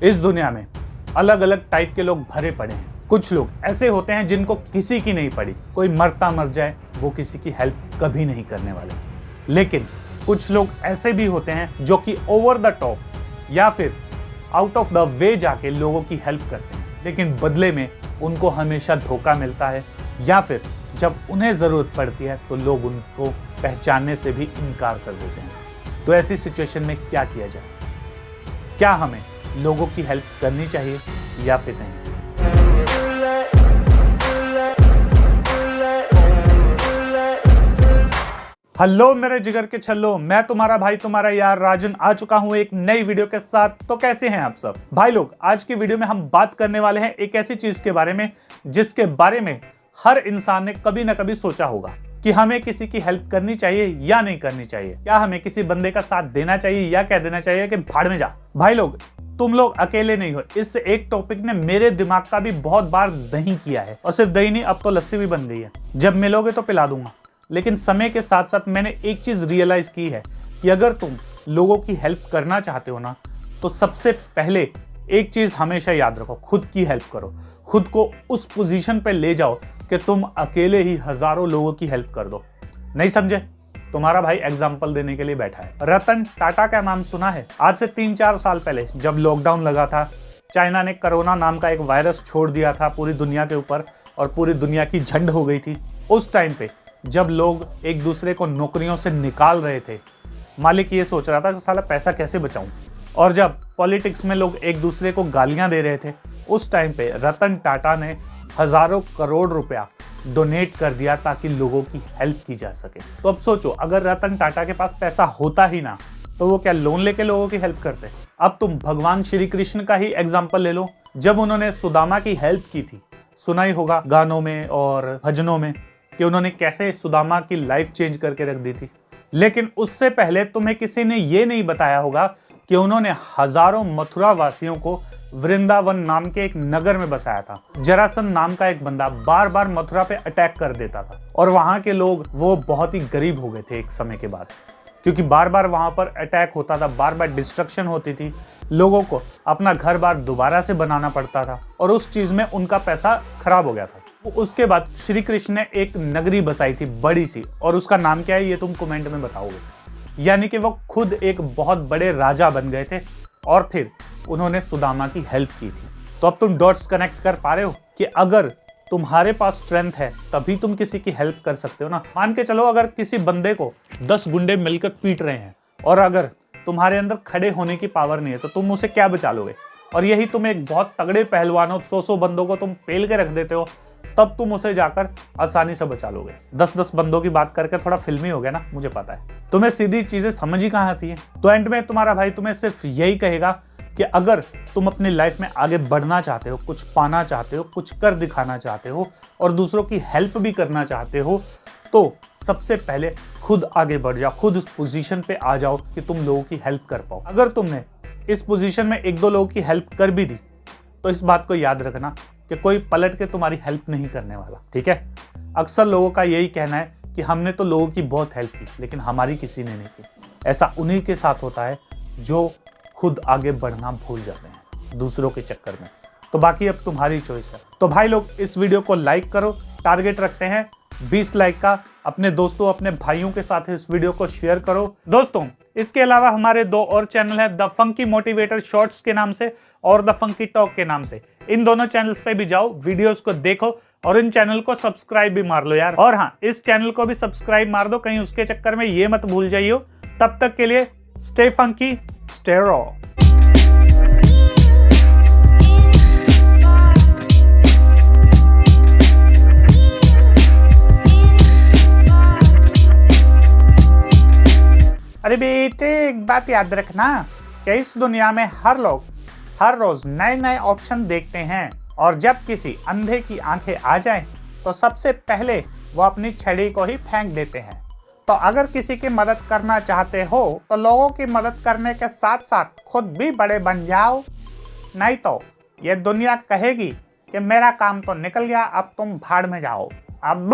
इस दुनिया में अलग अलग टाइप के लोग भरे पड़े हैं। कुछ लोग ऐसे होते हैं जिनको किसी की नहीं पड़ी, कोई मरता मर जाए वो किसी की हेल्प कभी नहीं करने वाले। लेकिन कुछ लोग ऐसे भी होते हैं जो कि ओवर द टॉप या फिर आउट ऑफ द वे जाके लोगों की हेल्प करते हैं, लेकिन बदले में उनको हमेशा धोखा मिलता है, या फिर जब उन्हें ज़रूरत पड़ती है तो लोग उनको पहचानने से भी इनकार कर देते हैं। तो ऐसी सिचुएशन में क्या किया जाए? क्या हमें लोगों की हेल्प करनी चाहिए या फिर नहीं? हेलो मेरे जिगर के छल्लो, मैं तुम्हारा भाई तुम्हारा यार राजन आ चुका हूं एक नई वीडियो के साथ। तो कैसे हैं आप सब भाई लोग? आज की वीडियो में हम बात करने वाले हैं एक ऐसी चीज के बारे में जिसके बारे में हर इंसान ने कभी ना कभी सोचा होगा कि हमें किसी की हेल्प करनी चाहिए या नहीं करनी चाहिए। क्या हमें किसी बंदे का साथ देना चाहिए या कह देना चाहिए कि भाड़ में जा। भाई लोग, तुम लोग अकेले नहीं हो। इस एक टॉपिक ने मेरे दिमाग का भी बहुत बार दही किया है, और सिर्फ दही नहीं, अब तो लस्सी भी बन गई है। जब मिलोगे तो पिला दूंगा। लेकिन समय के साथ साथ मैंने एक चीज रियलाइज की है कि अगर तुम लोगों की हेल्प करना चाहते हो ना, तो सबसे पहले एक चीज हमेशा याद रखो, खुद की हेल्प करो। खुद को उस पोजीशन पे ले जाओ कि तुम अकेले ही हजारों लोगों की हेल्प कर दो। नहीं समझे? तुम्हारा भाई एग्जाम्पल देने के लिए बैठा है। रतन टाटा का नाम सुना है? आज से 3-4 साल पहले जब लॉकडाउन लगा था, चाइना ने कोरोना नाम का एक वायरस छोड़ दिया था पूरी दुनिया के ऊपर, और पूरी दुनिया की झंड हो गई थी। उस टाइम पे जब लोग एक दूसरे को नौकरियों से निकाल रहे थे, मालिक ये सोच रहा था कि साला पैसा कैसे बचाऊं, और जब पॉलिटिक्स में लोग एक दूसरे को गालियां दे रहे थे, उस टाइम पे रतन टाटा ने हजारों करोड़ रुपया डोनेट कर दिया ताकि लोगों की हेल्प की जा सके। तो अब सोचो, अगर रतन टाटा के पास पैसा होता ही ना, तो वो क्या लोन लेके लोगों की हेल्प करते? अब तुम भगवान श्री कृष्ण का ही एग्जाम्पल ले लो। जब उन्होंने सुदामा की हेल्प की थी, सुना ही होगा गानों में और भजनों में कि उन्होंने कैसे सुदामा की लाइफ चेंज करके रख दी थी। लेकिन उससे पहले तुम्हें किसी ने ये नहीं बताया होगा कि उन्होंने हजारों मथुरा वासियों को वृंदावन नाम के एक नगर में बसाया था। जरासंध नाम का एक बंदा बार बार मथुरा पे अटैक कर देता था, और वहां के लोग वो बहुत ही गरीब हो गए थे एक समय के बाद, क्योंकि बार बार वहां पर अटैक होता था, बार बार डिस्ट्रक्शन होती थी, लोगों को अपना घर बार दोबारा से बनाना पड़ता था, और उस चीज में उनका पैसा खराब हो गया था। उसके बाद श्री कृष्ण ने एक नगरी बसाई थी बड़ी सी, और उसका नाम क्या है ये तुम कमेंट में बताओगे। यानी कि वो खुद एक बहुत बड़े राजा बन गए थे, और फिर उन्होंने सुदामा की हेल्प की थी। तो अब तुम डॉट्स कनेक्ट कर पा रहे हो कि अगर तुम्हारे पास स्ट्रेंथ है तभी तुम किसी की हेल्प कर सकते हो ना। मान के चलो, अगर किसी बंदे को 10 गुंडे मिलकर पीट रहे हैं, और अगर तुम्हारे अंदर खड़े होने की पावर नहीं है, तो तुम उसे क्या बचा लोगे? और यही तुम एक बहुत तगड़े पहलवान हो, 100 बंदों को तुम पेल के रख देते हो, तब तुम उसे जाकर आसानी से बचा लोगे। 10-10 बंदों की बात करके थोड़ा फिल्मी हो गया ना, मुझे पता है। तुम्हें सीधी चीजें समझ ही कहाँ आती है। तो एंड में तुम्हारा भाई तुम्हें सिर्फ यही कहेगा कि अगर तुम अपनी लाइफ में आगे बढ़ना चाहते हो, कुछ पाना चाहते हो, कुछ कर दिखाना चाहते हो, और दूसरों की हेल्प भी करना चाहते हो, तो सबसे पहले खुद आगे बढ़ जाओ, खुद उस पोजीशन पे आ जाओ कि तुम लोगों की हेल्प कर पाओ। अगर तुमने इस पोजीशन में 1-2 लोगों की हेल्प कर भी दी, तो इस बात को याद रखना कि कोई पलट के तुम्हारी हेल्प नहीं करने वाला, ठीक है? अक्सर लोगों का यही कहना है कि हमने तो लोगों की बहुत हेल्प की, लेकिन हमारी किसी ने नहीं की। ऐसा उन्हीं के साथ होता है जो खुद आगे बढ़ना भूल जाते हैं दूसरों के चक्कर में। तो बाकी अब तुम्हारी चॉइस है। तो भाई लोग, इस वीडियो को लाइक करो। टारगेट रखते हैं 20 लाइक का। अपने दोस्तों, अपने भाइयों के साथ इस वीडियो को शेयर करो। दोस्तों, इसके अलावा हमारे 2 और चैनल है, द फंकी मोटिवेटर शॉर्ट्स के नाम से और द फंकी टॉक के नाम से। इन दोनों चैनल्स पे भी जाओ, वीडियोस को देखो, और इन चैनल को सब्सक्राइब भी मार लो यार। और हाँ, इस चैनल को भी सब्सक्राइब मार दो, कहीं उसके चक्कर में ये मत भूल जाइयो। तब तक के लिए स्टे फंकी, स्टे रॉ। अरे बेटे, एक बात याद रखना कि इस दुनिया में हर लोग हर रोज नए नए ऑप्शन देखते हैं, और जब किसी अंधे की आंखें आ जाएं, तो सबसे पहले वो अपनी छड़ी को ही फेंक देते हैं। तो अगर किसी की मदद करना चाहते हो, तो लोगों की मदद करने के साथ साथ खुद भी बड़े बन जाओ, नहीं तो ये दुनिया कहेगी कि मेरा काम तो निकल गया, अब तुम भाड़ में जाओ। अब